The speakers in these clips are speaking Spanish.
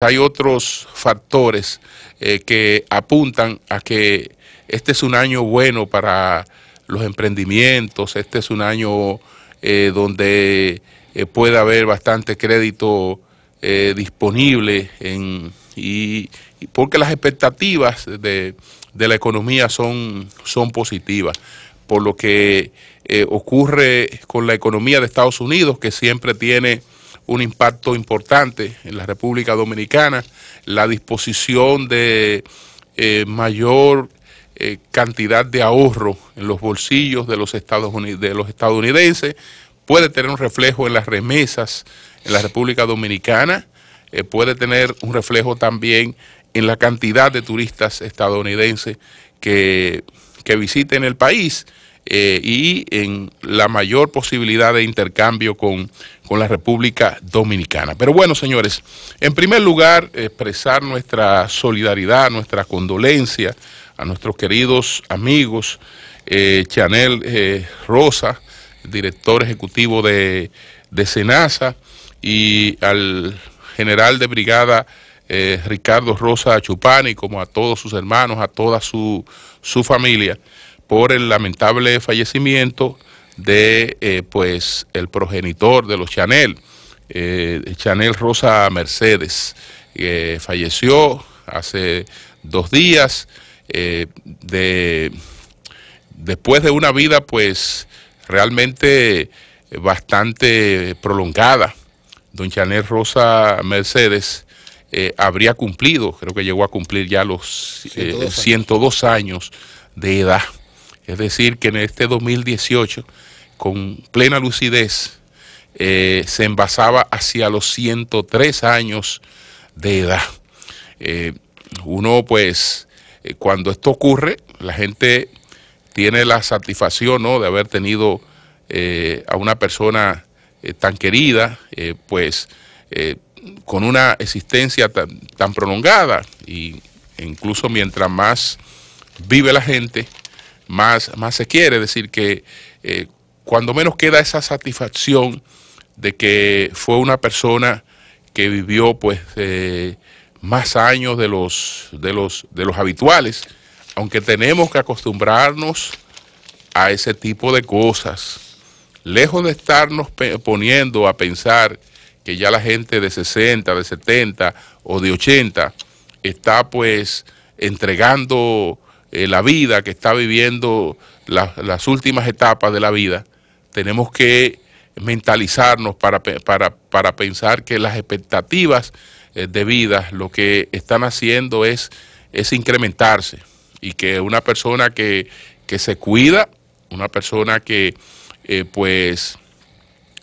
Hay otros factores que apuntan a que este es un año bueno para los emprendimientos, este es un año donde puede haber bastante crédito disponible y porque las expectativas de la economía son positivas, por lo que ocurre con la economía de Estados Unidos, que siempre tiene un impacto importante en la República Dominicana, la disposición de mayor cantidad de ahorro en los bolsillos de los estadounidenses, puede tener un reflejo en las remesas en la República Dominicana, puede tener un reflejo también en la cantidad de turistas estadounidenses que visiten el país, y en la mayor posibilidad de intercambio con la República Dominicana. Pero bueno, señores, en primer lugar, expresar nuestra solidaridad, nuestra condolencia a nuestros queridos amigos, Chanel Rosa, director ejecutivo de SENASA, y al general de brigada Ricardo Rosa Chupani, como a todos sus hermanos, a toda su familia, por el lamentable fallecimiento de pues el progenitor de los Chanel, Chanel Rosa Mercedes, que falleció hace 2 días, después de una vida pues realmente bastante prolongada. Don Chanel Rosa Mercedes habría cumplido, creo que llegó a cumplir ya los 102 años de edad. Es decir, que en este 2018, con plena lucidez, se envasaba hacia los 103 años de edad. Uno, pues, cuando esto ocurre, la gente tiene la satisfacción, ¿no?, de haber tenido a una persona tan querida, pues, con una existencia tan prolongada, y incluso mientras más vive la gente, más se quiere. Es decir, que cuando menos queda esa satisfacción de que fue una persona que vivió pues más años de los habituales, aunque tenemos que acostumbrarnos a ese tipo de cosas, lejos de estarnos poniendo a pensar que ya la gente de 60, de 70 o de 80 está pues entregando la vida, que está viviendo las últimas etapas de la vida. Tenemos que mentalizarnos para pensar que las expectativas de vida lo que están haciendo es incrementarse, y que una persona que se cuida, una persona que pues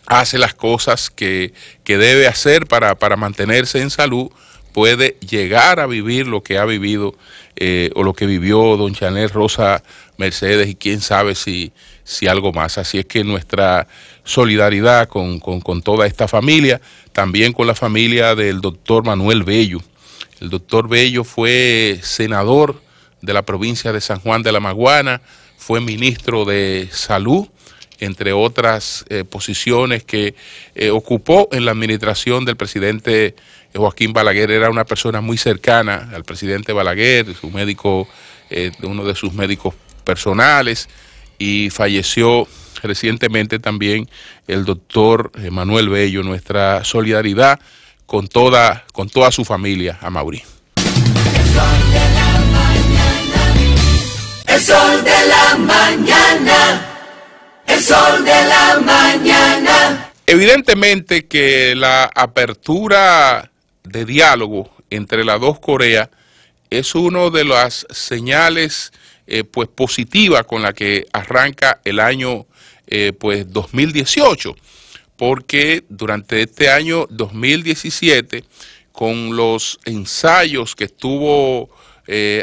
hace las cosas que debe hacer para mantenerse en salud, puede llegar a vivir lo que ha vivido o lo que vivió don Chanel Rosa Mercedes, y quién sabe si algo más. Así es que nuestra solidaridad con toda esta familia, también con la familia del doctor Manuel Bello. El doctor Bello fue senador de la provincia de San Juan de la Maguana, fue ministro de Salud, entre otras posiciones que ocupó en la administración del presidente Joaquín Balaguer. Era una persona muy cercana al presidente Balaguer, su médico, uno de sus médicos personales, y falleció recientemente también el doctor Manuel Bello. Nuestra solidaridad con toda su familia, Amaury. El sol de la mañana. El sol de la mañana. Evidentemente que la apertura de diálogo entre las dos Coreas es una de las señales pues positivas con la que arranca el año pues 2018, porque durante este año 2017, con los ensayos que estuvo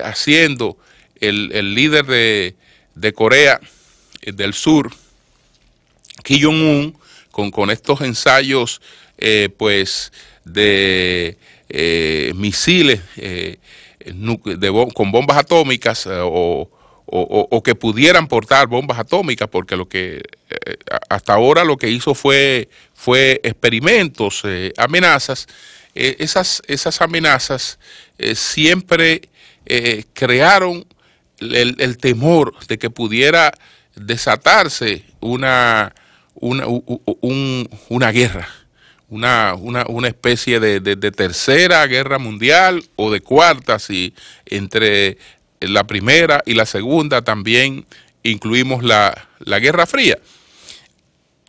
haciendo el líder de Corea del Sur, Kim Jong-un, con estos ensayos pues de misiles con bombas atómicas o que pudieran portar bombas atómicas, porque lo que hasta ahora lo que hizo fue experimentos, amenazas. esas amenazas siempre crearon el temor de que pudiera desatarse una guerra, una especie de tercera guerra mundial o de cuarta, si entre la primera y la segunda también incluimos la Guerra Fría.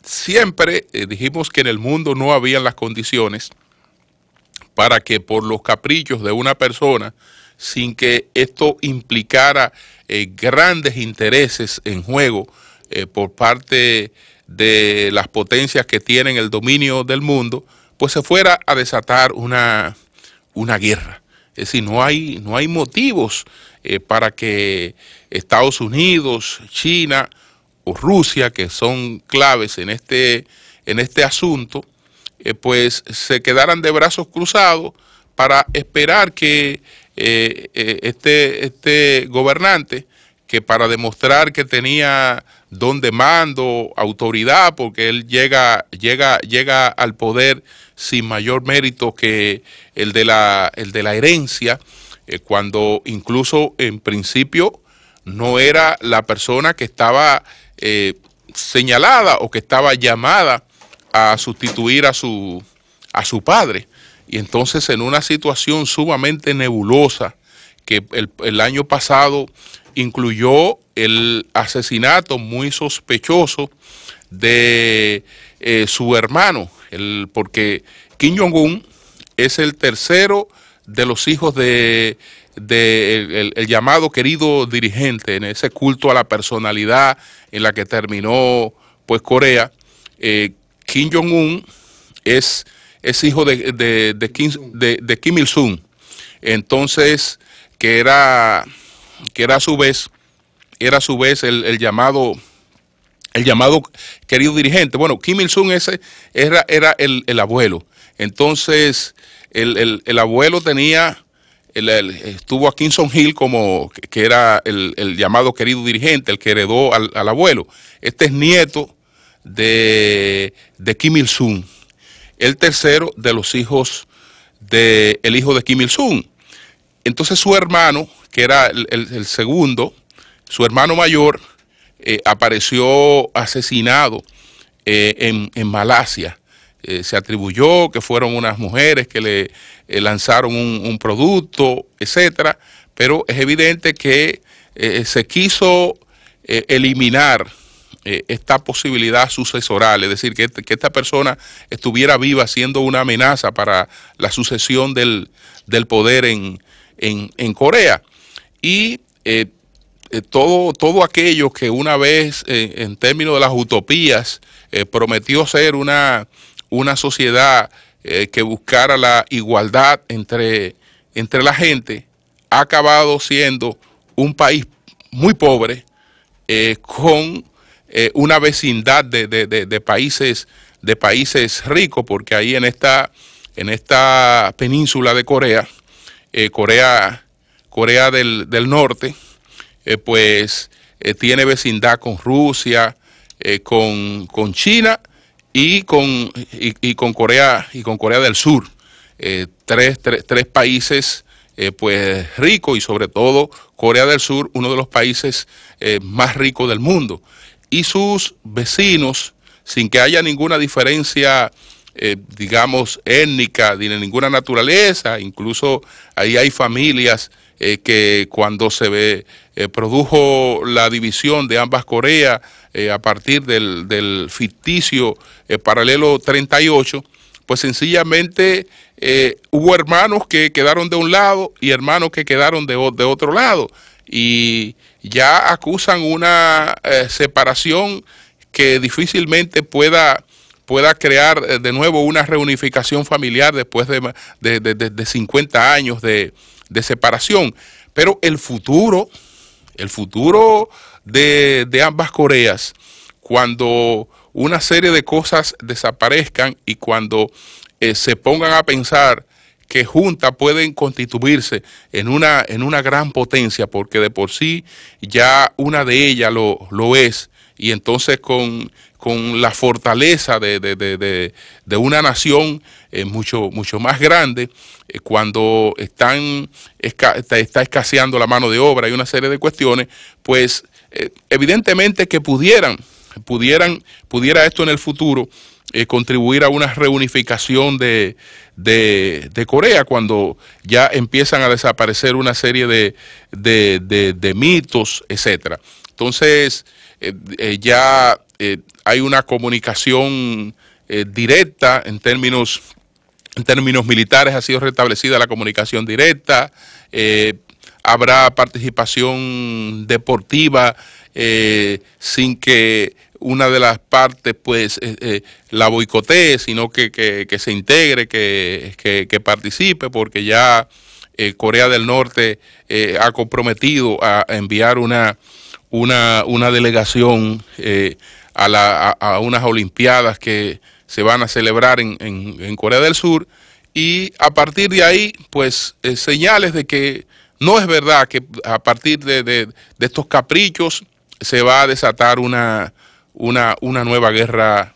Siempre dijimos que en el mundo no habían las condiciones para que por los caprichos de una persona, sin que esto implicara grandes intereses en juego por parte de las potencias que tienen el dominio del mundo, pues se fuera a desatar una guerra. Es decir, no hay motivos para que Estados Unidos, China o Rusia, que son claves en este asunto, pues se quedaran de brazos cruzados para esperar que este gobernante, que para demostrar que tenía don de mando, autoridad, porque él llega al poder sin mayor mérito que el de la herencia, cuando incluso en principio no era la persona que estaba señalada o que estaba llamada a sustituir a su padre. Y entonces, en una situación sumamente nebulosa, que el año pasado incluyó el asesinato muy sospechoso de su hermano, porque Kim Jong-un es el tercero de los hijos el llamado querido dirigente, en ese culto a la personalidad en la que terminó pues Corea. Kim Jong-un es hijo de Kim Il-sung, entonces que era a su vez el llamado querido dirigente. Bueno, Kim Il-sung era el abuelo. Entonces el abuelo estuvo a Kim Jong-il como que era el llamado querido dirigente, el que heredó al abuelo. Este es nieto de Kim Il-sung, el tercero de los hijos del hijo de Kim Il-sung. Entonces su hermano, que era el segundo, su hermano mayor, apareció asesinado en Malasia. Se atribuyó que fueron unas mujeres que le lanzaron un producto, etcétera, pero es evidente que se quiso eliminar esta posibilidad sucesoral, es decir, que esta persona estuviera viva, siendo una amenaza para la sucesión del poder en Corea. Y todo aquello que una vez, en términos de las utopías, prometió ser una sociedad que buscara la igualdad entre la gente, ha acabado siendo un país muy pobre, con una vecindad de países ricos, porque ahí en esta península de Corea, Corea del Norte, pues tiene vecindad con Rusia, con China y con Corea del Sur, tres países pues ricos, y sobre todo Corea del Sur, uno de los países más ricos del mundo, y sus vecinos, sin que haya ninguna diferencia digamos étnica ni de ninguna naturaleza. Incluso ahí hay familias que cuando se produjo la división de ambas Coreas a partir del ficticio paralelo 38, pues sencillamente hubo hermanos que quedaron de un lado y hermanos que quedaron de otro lado, y ya acusan una separación que difícilmente pueda crear de nuevo una reunificación familiar después de 50 años de separación. Pero el futuro de ambas Coreas, cuando una serie de cosas desaparezcan y cuando se pongan a pensar que juntas pueden constituirse en una gran potencia, porque de por sí ya una de ellas lo es, y entonces con la fortaleza de una nación mucho más grande, cuando está escaseando la mano de obra y una serie de cuestiones, pues evidentemente que pudiera esto en el futuro contribuir a una reunificación de Corea, cuando ya empiezan a desaparecer una serie de mitos, etcétera. Entonces ya hay una comunicación directa en términos militares, ha sido restablecida la comunicación directa, habrá participación deportiva sin que una de las partes pues la boicotee, sino que se integre, que participe, porque ya Corea del Norte ha comprometido a enviar una delegación a unas Olimpiadas que se van a celebrar en Corea del Sur, y a partir de ahí pues señales de que no es verdad que a partir de estos caprichos se va a desatar una nueva guerra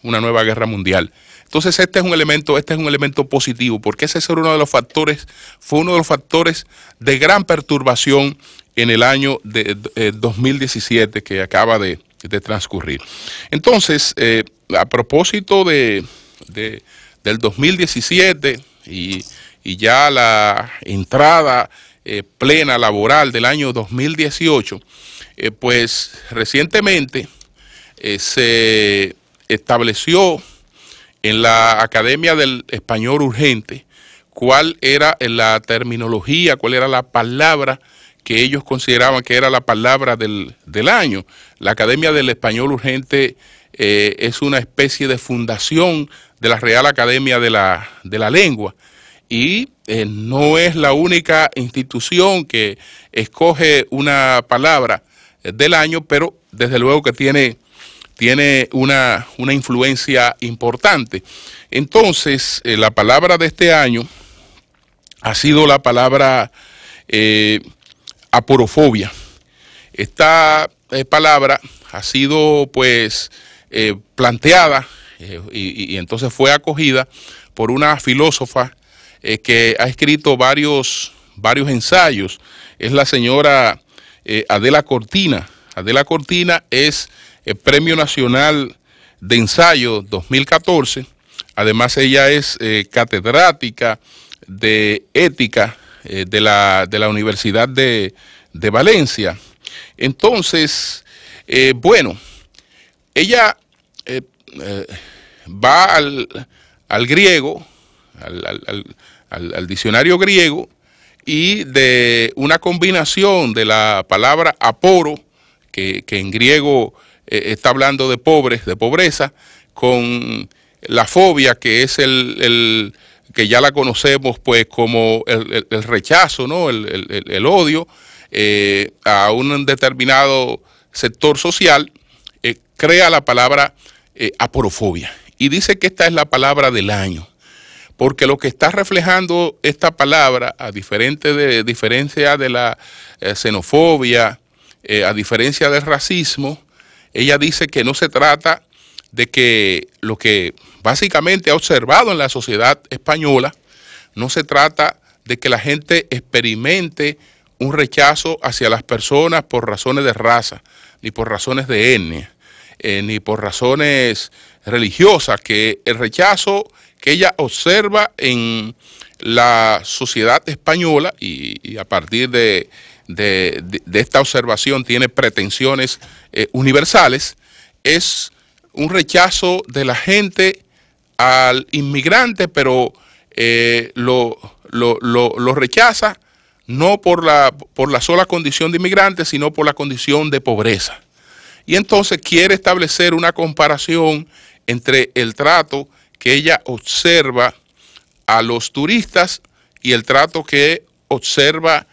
mundial. Entonces este es un elemento positivo, porque ese fue uno de los factores de gran perturbación en el año de 2017 que acaba de transcurrir. Entonces, a propósito del 2017 y ya la entrada plena laboral del año 2018, pues recientemente se estableció en la Academia del Español Urgente cuál era la terminología, cuál era la palabra que ellos consideraban que era la palabra del año. La Academia del Español Urgente es una especie de fundación de la Real Academia de la Lengua, y no es la única institución que escoge una palabra del año, pero desde luego que tiene una influencia importante. Entonces, la palabra de este año ha sido la palabra aporofobia. Esta palabra ha sido pues planteada y entonces fue acogida por una filósofa que ha escrito varios ensayos. Es la señora Adela Cortina. Adela Cortina es el Premio Nacional de Ensayo 2014. Además, ella es catedrática de ética de la Universidad de Valencia. Entonces, bueno, ella va al griego, al diccionario griego, y de una combinación de la palabra aporo, que en griego está hablando de pobreza, con la fobia, que es que ya la conocemos pues como el rechazo, ¿no? El odio a un determinado sector social, crea la palabra aporofobia, y dice que esta es la palabra del año, porque lo que está reflejando esta palabra, a diferencia de la xenofobia, a diferencia del racismo, ella dice que no se trata de que lo que básicamente ha observado en la sociedad española, no se trata de que la gente experimente un rechazo hacia las personas por razones de raza, ni por razones de etnia, ni por razones religiosas, que el rechazo que ella observa en la sociedad española, y a partir de esta observación tiene pretensiones universales, es un rechazo de la gente al inmigrante, pero lo rechaza no por la sola condición de inmigrante, sino por la condición de pobreza. Y entonces quiere establecer una comparación entre el trato que ella observa a los turistas y el trato que observa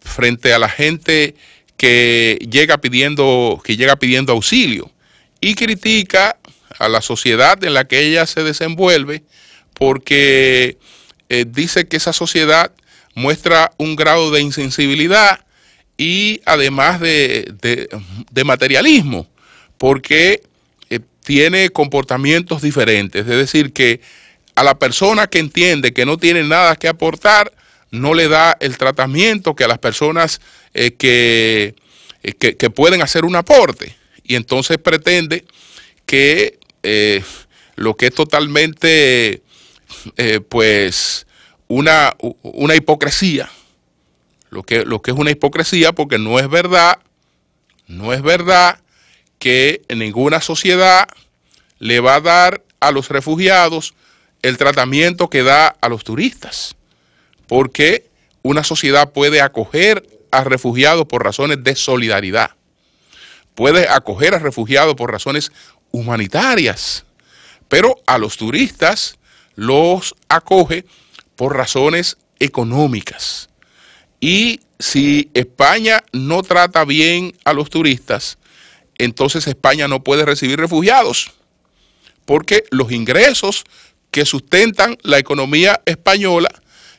frente a la gente que llega pidiendo auxilio, y critica a la sociedad en la que ella se desenvuelve, porque dice que esa sociedad muestra un grado de insensibilidad y además de materialismo, porque tiene comportamientos diferentes. Es decir, que a la persona que entiende que no tiene nada que aportar, no le da el tratamiento que a las personas que pueden hacer un aporte. Y entonces pretende que lo que es totalmente, pues, una hipocresía, lo que es una hipocresía, porque no es verdad que ninguna sociedad le va a dar a los refugiados el tratamiento que da a los turistas, porque una sociedad puede acoger a refugiados por razones de solidaridad, puede acoger a refugiados por razones humanitarias, pero a los turistas los acoge por razones económicas. Y si España no trata bien a los turistas, entonces España no puede recibir refugiados, porque los ingresos que sustentan la economía española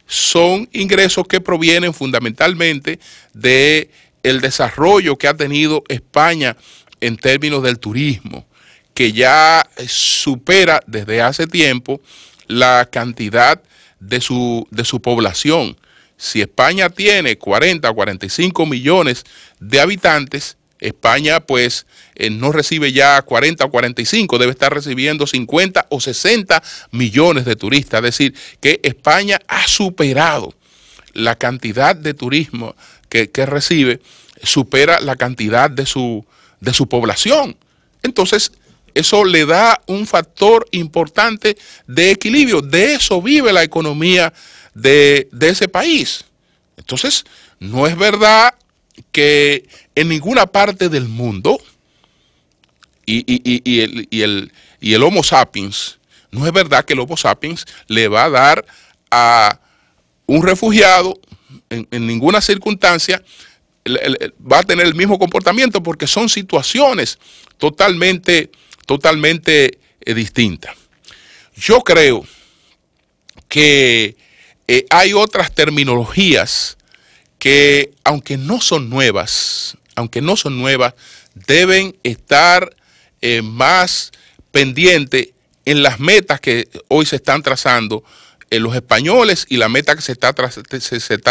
son ingresos que provienen fundamentalmente del desarrollo que ha tenido España en términos del turismo, que ya supera desde hace tiempo la cantidad de su población. Si España tiene 40 o 45 millones de habitantes, España pues no recibe ya 40 o 45, debe estar recibiendo 50 o 60 millones de turistas. Es decir, que España ha superado la cantidad de turismo que recibe, supera la cantidad de su población. Entonces, eso le da un factor importante de equilibrio. De eso vive la economía de ese país. Entonces, no es verdad que en ninguna parte del mundo y el Homo sapiens, no es verdad que el Homo sapiens le va a dar a un refugiado en ninguna circunstancia va a tener el mismo comportamiento, porque son situaciones totalmente distintas. Yo creo que hay otras terminologías que, aunque no son nuevas, deben estar más pendientes en las metas que hoy se están trazando los españoles y la meta que se está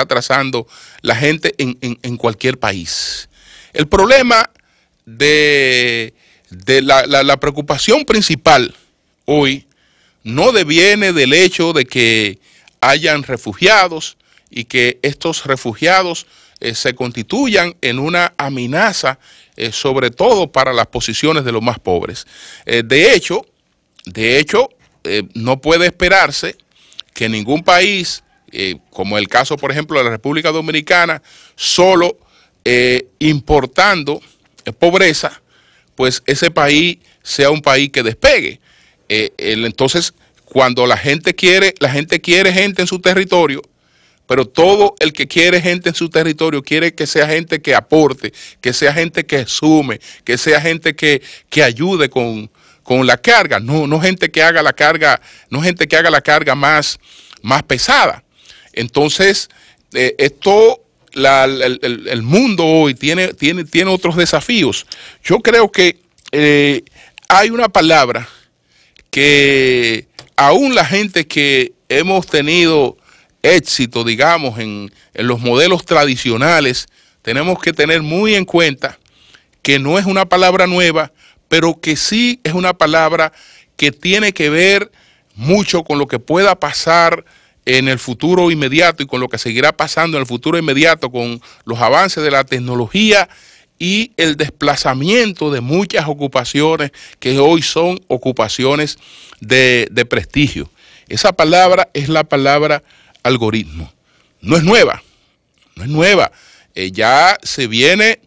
trazando la gente en cualquier país. El problema de la preocupación principal hoy no deviene del hecho de que hayan refugiados y que estos refugiados se constituyan en una amenaza, sobre todo para las posiciones de los más pobres. De hecho, no puede esperarse que ningún país, como el caso, por ejemplo, de la República Dominicana, solo importando pobreza, pues ese país sea un país que despegue. Entonces, cuando la gente quiere gente en su territorio, pero todo el que quiere gente en su territorio quiere que sea gente que aporte, que sea gente que sume, que sea gente que ayude con la carga, no gente que haga la carga, más pesada. Entonces, el mundo hoy tiene otros desafíos. Yo creo que hay una palabra que aún la gente que hemos tenido éxito, digamos, en los modelos tradicionales, tenemos que tener muy en cuenta que no es una palabra nueva, pero que sí es una palabra que tiene que ver mucho con lo que pueda pasar en el futuro inmediato y con lo que seguirá pasando en el futuro inmediato con los avances de la tecnología y el desplazamiento de muchas ocupaciones que hoy son ocupaciones de prestigio. Esa palabra es la palabra algoritmo. No es nueva. Ya se viene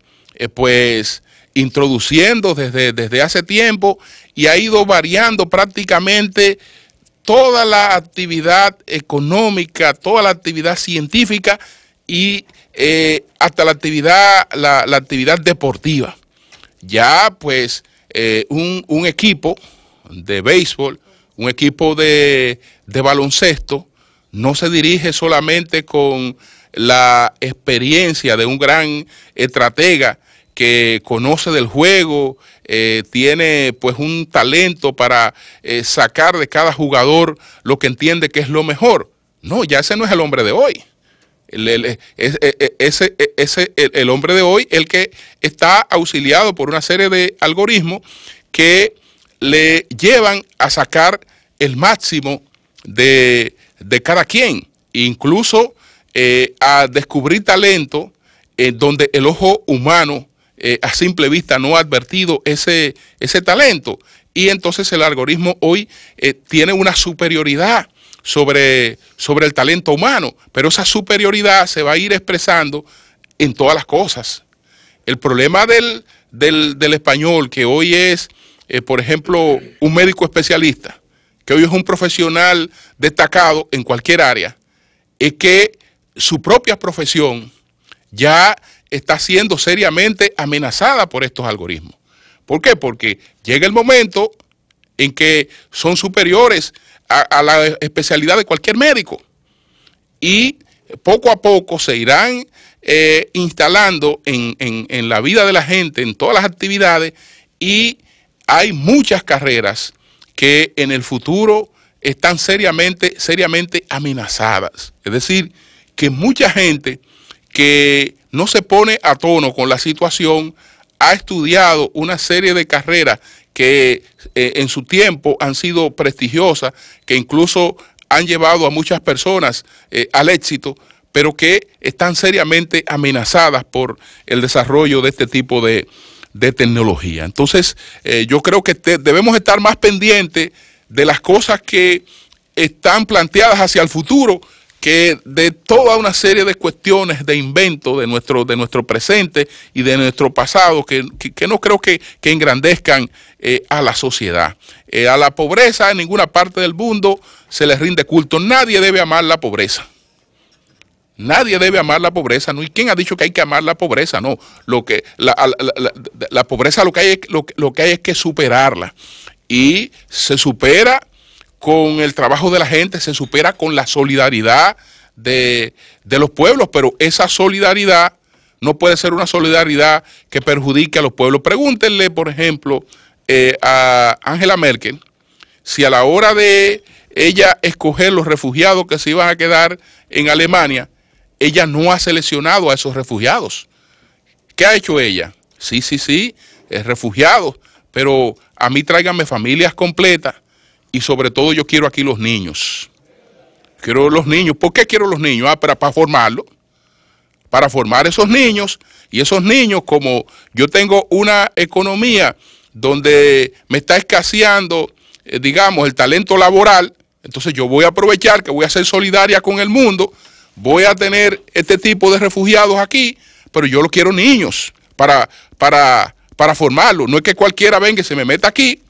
pues introduciendo desde hace tiempo y ha ido variando prácticamente toda la actividad económica, toda la actividad científica y hasta la actividad deportiva. Ya pues un equipo de béisbol, un equipo de baloncesto, no se dirige solamente con la experiencia de un gran estratega que conoce del juego, tiene pues un talento para sacar de cada jugador lo que entiende que es lo mejor. No, ya ese no es el hombre de hoy. El hombre de hoy, el que está auxiliado por una serie de algoritmos que le llevan a sacar el máximo de cada quien, incluso a descubrir talento donde el ojo humano a simple vista no ha advertido ese talento. Y entonces el algoritmo hoy tiene una superioridad sobre el talento humano, pero esa superioridad se va a ir expresando en todas las cosas. El problema del español, que hoy es, por ejemplo, un médico especialista, que hoy es un profesional destacado en cualquier área, es que su propia profesión ya está siendo seriamente amenazada por estos algoritmos. ¿Por qué? Porque llega el momento en que son superiores a la especialidad de cualquier médico y poco a poco se irán instalando en la vida de la gente, en todas las actividades, y hay muchas carreras que en el futuro están seriamente amenazadas. Es decir, que mucha gente que no se pone a tono con la situación ha estudiado una serie de carreras que en su tiempo han sido prestigiosas, que incluso han llevado a muchas personas al éxito, pero que están seriamente amenazadas por el desarrollo de este tipo de tecnología. Entonces, yo creo que debemos estar más pendientes de las cosas que están planteadas hacia el futuro, que de toda una serie de cuestiones de invento de nuestro presente y de nuestro pasado, que no creo que engrandezcan a la sociedad. A la pobreza en ninguna parte del mundo se les rinde culto. Nadie debe amar la pobreza. Nadie debe amar la pobreza. ¿No? ¿Y quién ha dicho que hay que amar la pobreza? No. La pobreza lo que hay es que superarla. Y se supera con el trabajo de la gente, se supera con la solidaridad de los pueblos, pero esa solidaridad no puede ser una solidaridad que perjudique a los pueblos. Pregúntenle, por ejemplo, a Angela Merkel, si a la hora de ella escoger los refugiados que se iban a quedar en Alemania, ella no ha seleccionado a esos refugiados. ¿Qué ha hecho ella? Sí, refugiados, pero a mí tráiganme familias completas. Y sobre todo yo quiero aquí los niños. Quiero los niños. ¿Por qué quiero los niños? Para formarlos. Para formar esos niños. Y esos niños, como yo tengo una economía donde me está escaseando, digamos, el talento laboral, entonces yo voy a aprovechar que voy a ser solidaria con el mundo, voy a tener este tipo de refugiados aquí, pero yo los quiero niños para formarlos. No es que cualquiera venga y se me meta aquí.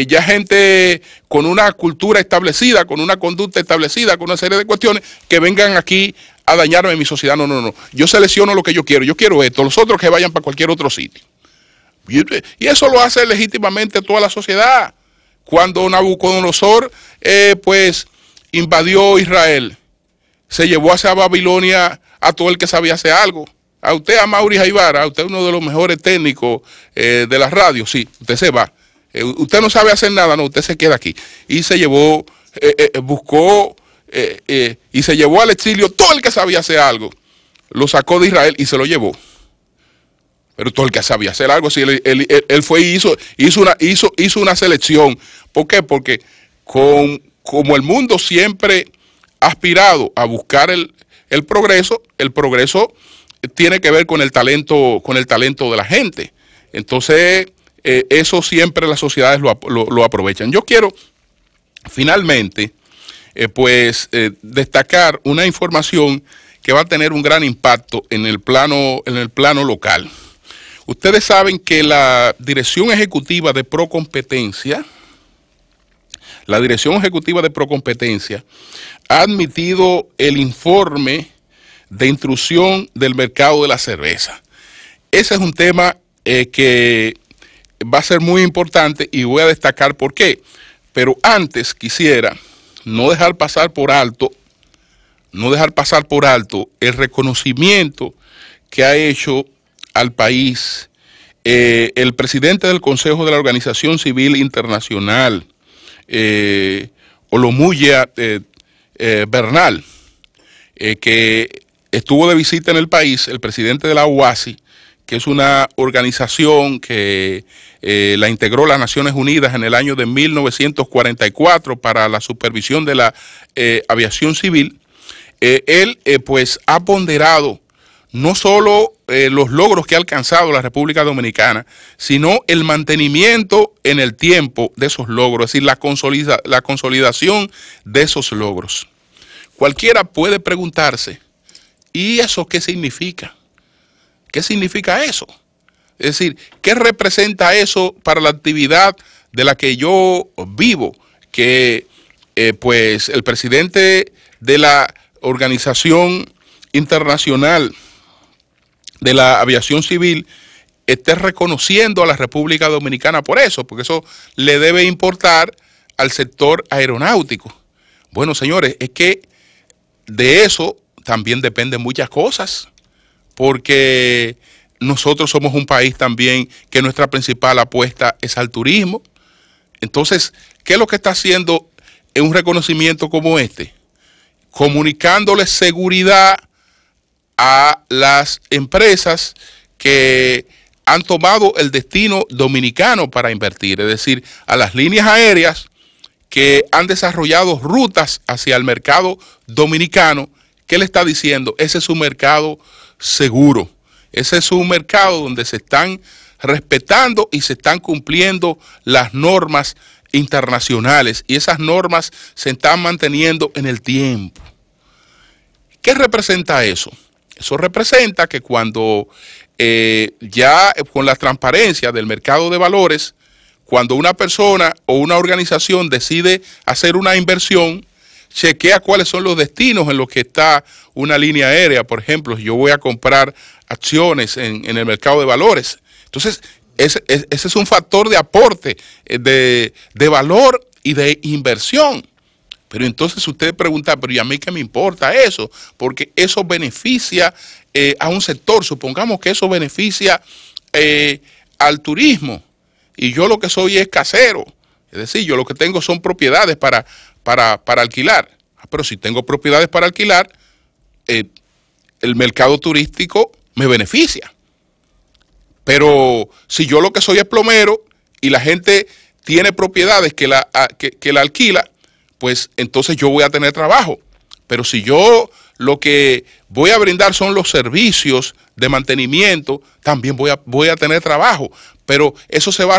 Ya gente con una cultura establecida, con una conducta establecida, con una serie de cuestiones, que vengan aquí a dañarme en mi sociedad. No. Yo selecciono lo que yo quiero esto, los otros que vayan para cualquier otro sitio. Y eso lo hace legítimamente toda la sociedad. Cuando Nabucodonosor pues invadió Israel, se llevó hacia Babilonia a todo el que sabía hacer algo. A usted, a Mauri Jaibar, a usted uno de los mejores técnicos de la radio, sí, usted se va. Usted no sabe hacer nada, no, usted se queda aquí. Y se llevó, buscó y se llevó al exilio todo el que sabía hacer algo. Lo sacó de Israel y se lo llevó. Pero todo el que sabía hacer algo, sí, él fue y hizo una selección. ¿Por qué? Porque como el mundo siempre ha aspirado a buscar el progreso tiene que ver con el talento de la gente. Entonces, eso siempre las sociedades lo aprovechan. Yo quiero, finalmente, destacar una información que va a tener un gran impacto en el plano local. Ustedes saben que la Dirección Ejecutiva de Procompetencia, ha admitido el informe de intrusión del mercado de la cerveza. Ese es un tema que va a ser muy importante y voy a destacar por qué. Pero antes quisiera no dejar pasar por alto el reconocimiento que ha hecho al país, el presidente del Consejo de la Organización Civil Internacional, Olumuyiwa Bernal, que estuvo de visita en el país, el presidente de la OASI, que es una organización que la integró las Naciones Unidas en el año de 1944 para la supervisión de la aviación civil. Él pues ha ponderado no solo los logros que ha alcanzado la República Dominicana, sino el mantenimiento en el tiempo de esos logros, es decir, la consolidación de esos logros. Cualquiera puede preguntarse, ¿y eso qué significa? ¿Qué significa eso? Es decir, ¿qué representa eso para la actividad de la que yo vivo? Que pues el presidente de la Organización Internacional de la Aviación Civil esté reconociendo a la República Dominicana por eso, porque eso le debe importar al sector aeronáutico. Bueno, señores, es que de eso también dependen muchas cosas, porque nosotros somos un país también que nuestra principal apuesta es al turismo. Entonces, ¿qué es lo que está haciendo en un reconocimiento como este? Comunicándole seguridad a las empresas que han tomado el destino dominicano para invertir, es decir, a las líneas aéreas que han desarrollado rutas hacia el mercado dominicano. ¿Qué le está diciendo? Ese es un mercado seguro, ese es un mercado donde se están respetando y se están cumpliendo las normas internacionales y esas normas se están manteniendo en el tiempo. ¿Qué representa eso? Eso representa que cuando ya con la transparencia del mercado de valores, cuando una persona o una organización decide hacer una inversión, chequea cuáles son los destinos en los que está una línea aérea. Por ejemplo, yo voy a comprar acciones en el mercado de valores. Entonces, ese es un factor de aporte, de valor y de inversión. Pero entonces usted pregunta, pero ¿y a mí qué me importa eso? Porque eso beneficia a un sector. Supongamos que eso beneficia al turismo y yo lo que soy es casero. Es decir, yo lo que tengo son propiedades para alquilar. Pero si tengo propiedades para alquilar, el mercado turístico me beneficia. Pero si yo lo que soy es plomero y la gente tiene propiedades que la alquila, pues entonces yo voy a tener trabajo. Pero si yo lo que voy a brindar son los servicios de mantenimiento, también voy a tener trabajo. Pero eso se va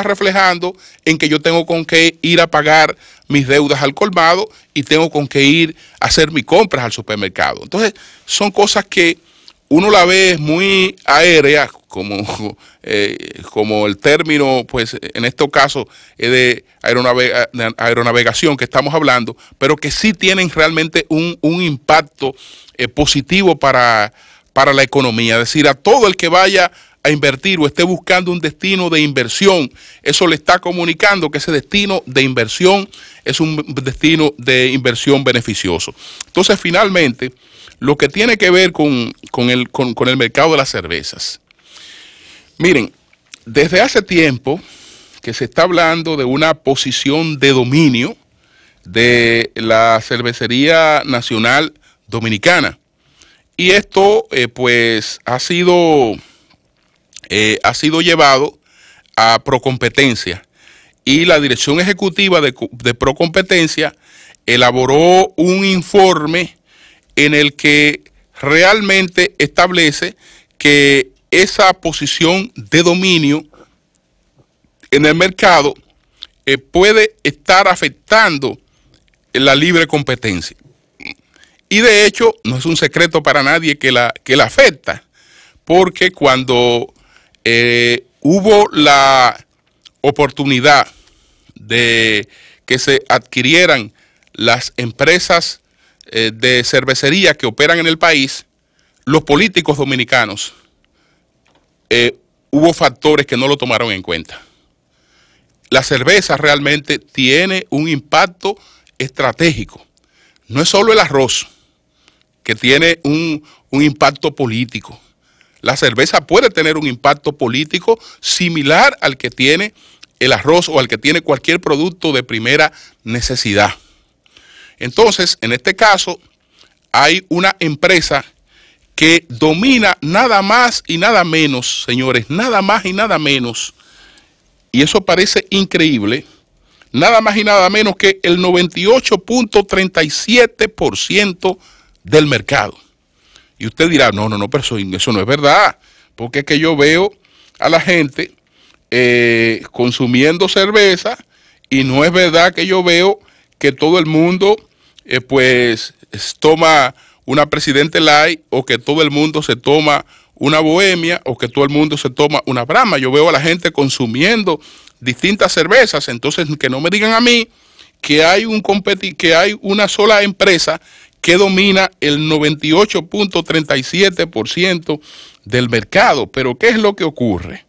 reflejando en que yo tengo con qué ir a pagar mis deudas al colmado y tengo con qué ir a hacer mis compras al supermercado. Entonces, son cosas que uno la ve muy aérea, como el término, pues en este caso es de aeronavegación que estamos hablando, pero que sí tienen realmente un impacto positivo para la economía. Es decir, a todo el que vaya a invertir o esté buscando un destino de inversión, eso le está comunicando que ese destino de inversión es un destino de inversión beneficioso. Entonces, finalmente, lo que tiene que ver con el mercado de las cervezas. Miren, desde hace tiempo que se está hablando de una posición de dominio de la Cervecería Nacional Dominicana. Y esto pues ha sido llevado a Procompetencia. Y la Dirección Ejecutiva de Procompetencia elaboró un informe en el que realmente establece que esa posición de dominio en el mercado puede estar afectando la libre competencia. Y de hecho, no es un secreto para nadie que la afecta, porque cuando hubo la oportunidad de que se adquirieran las empresas de cervecería que operan en el país, los políticos dominicanos, hubo factores que no lo tomaron en cuenta. La cerveza realmente tiene un impacto estratégico. No es solo el arroz que tiene un impacto político. la cerveza puede tener un impacto político similar al que tiene el arroz o al que tiene cualquier producto de primera necesidad. Entonces, en este caso, hay una empresa que domina nada más y nada menos, señores, nada más y nada menos, y eso parece increíble, nada más y nada menos que el 98.37% del mercado. Y usted dirá, no, pero eso no es verdad, porque es que yo veo a la gente consumiendo cerveza y no es verdad que yo veo que todo el mundo pues toma una Presidente Light o que todo el mundo se toma una Bohemia o que todo el mundo se toma una Brahma. Yo veo a la gente consumiendo distintas cervezas, entonces que no me digan a mí que hay una sola empresa que domina el 98.37% del mercado. Pero ¿qué es lo que ocurre?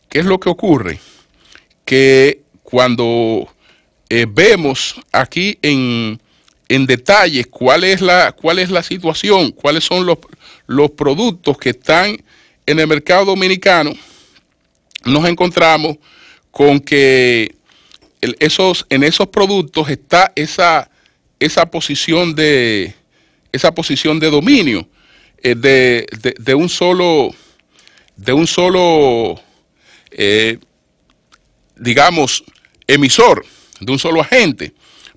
¿Qué es lo que ocurre? Que cuando vemos aquí en detalle cuál es la situación, cuáles son los productos que están en el mercado dominicano, nos encontramos con que en esos productos está esa posición de dominio de un solo digamos emisor, de un solo agente,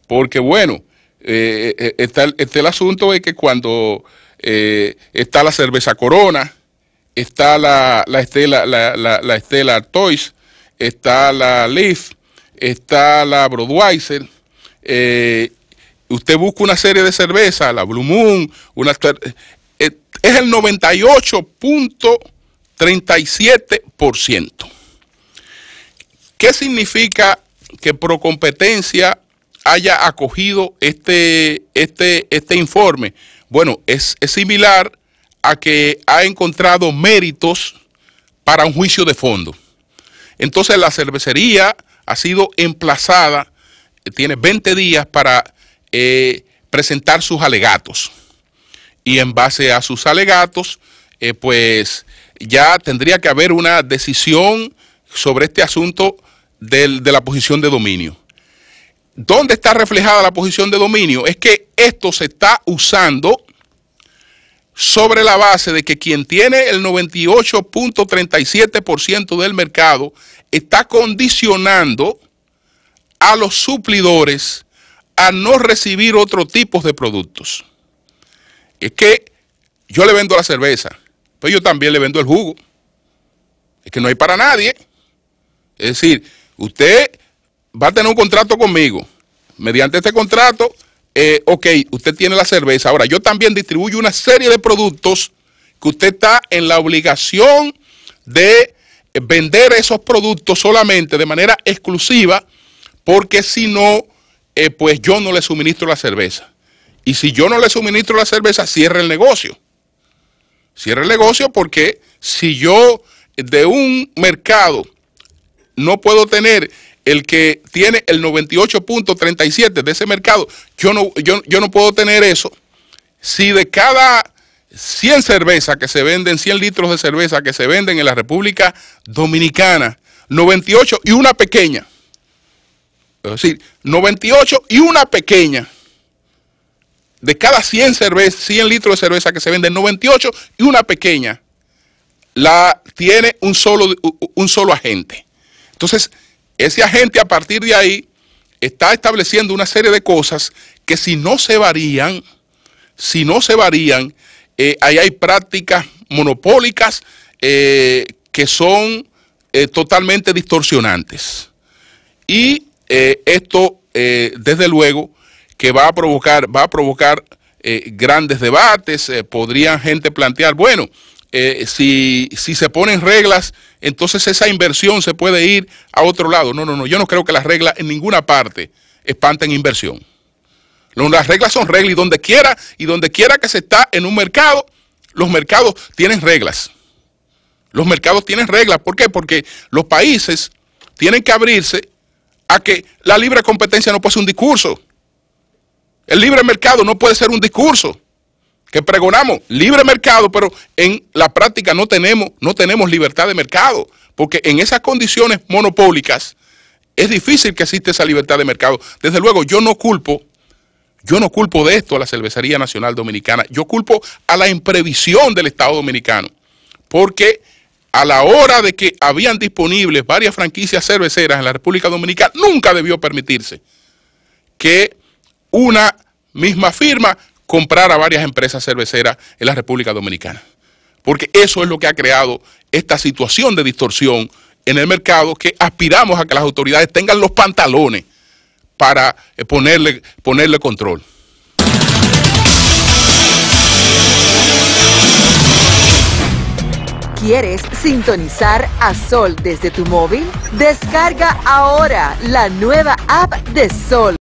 porque bueno, está el asunto de que cuando está la cerveza Corona, está la Stella Artois, está la Leaf, está la Budweiser, usted busca una serie de cervezas, la Blue Moon, es el 98.37%. ¿Qué significa que Procompetencia haya acogido este informe? Bueno, es similar a que ha encontrado méritos para un juicio de fondo. Entonces la cervecería ha sido emplazada, tiene 20 días para presentar sus alegatos. Y en base a sus alegatos, pues ya tendría que haber una decisión sobre este asunto de la posición de dominio. ¿Dónde está reflejada la posición de dominio? Es que esto se está usando sobre la base de que quien tiene el 98.37% del mercado está condicionando a los suplidores a no recibir otro tipo de productos. Es que yo le vendo la cerveza, pero yo también le vendo el jugo. Es que no hay para nadie. Es decir, usted va a tener un contrato conmigo. Mediante este contrato, ok, usted tiene la cerveza. Ahora, yo también distribuyo una serie de productos que usted está en la obligación de vender esos productos solamente de manera exclusiva, porque si no, pues yo no le suministro la cerveza. Y si yo no le suministro la cerveza, cierra el negocio. Cierra el negocio porque si yo de un mercado no puedo tener el que tiene el 98.37 de ese mercado, yo no puedo tener eso. Si de cada 100 cervezas que se venden, 100 litros de cerveza que se venden en la República Dominicana, 98 y una pequeña, es decir, 98 y una pequeña, de cada 100 litros de cerveza que se venden, 98 y una pequeña, la tiene un solo agente. Entonces, ese agente a partir de ahí está estableciendo una serie de cosas que si no se varían, ahí hay prácticas monopólicas que son totalmente distorsionantes. Y esto, desde luego, que va a provocar grandes debates. Podrían gente plantear, bueno, si se ponen reglas, entonces esa inversión se puede ir a otro lado. No, yo no creo que las reglas en ninguna parte espanten inversión. Las reglas son reglas y donde quiera que se está en un mercado, los mercados tienen reglas. Los mercados tienen reglas. ¿Por qué? Porque los países tienen que abrirse a que la libre competencia no puede ser un discurso. El libre mercado no puede ser un discurso que pregonamos libre mercado, pero en la práctica no tenemos libertad de mercado, porque en esas condiciones monopólicas es difícil que exista esa libertad de mercado. Desde luego, yo no culpo de esto a la Cervecería Nacional Dominicana, yo culpo a la imprevisión del Estado Dominicano, porque a la hora de que habían disponibles varias franquicias cerveceras en la República Dominicana, nunca debió permitirse que una misma firma comprara varias empresas cerveceras en la República Dominicana, porque eso es lo que ha creado esta situación de distorsión en el mercado, que aspiramos a que las autoridades tengan los pantalones para ponerle control. ¿Quieres sintonizar a Sol desde tu móvil? Descarga ahora la nueva app de Sol.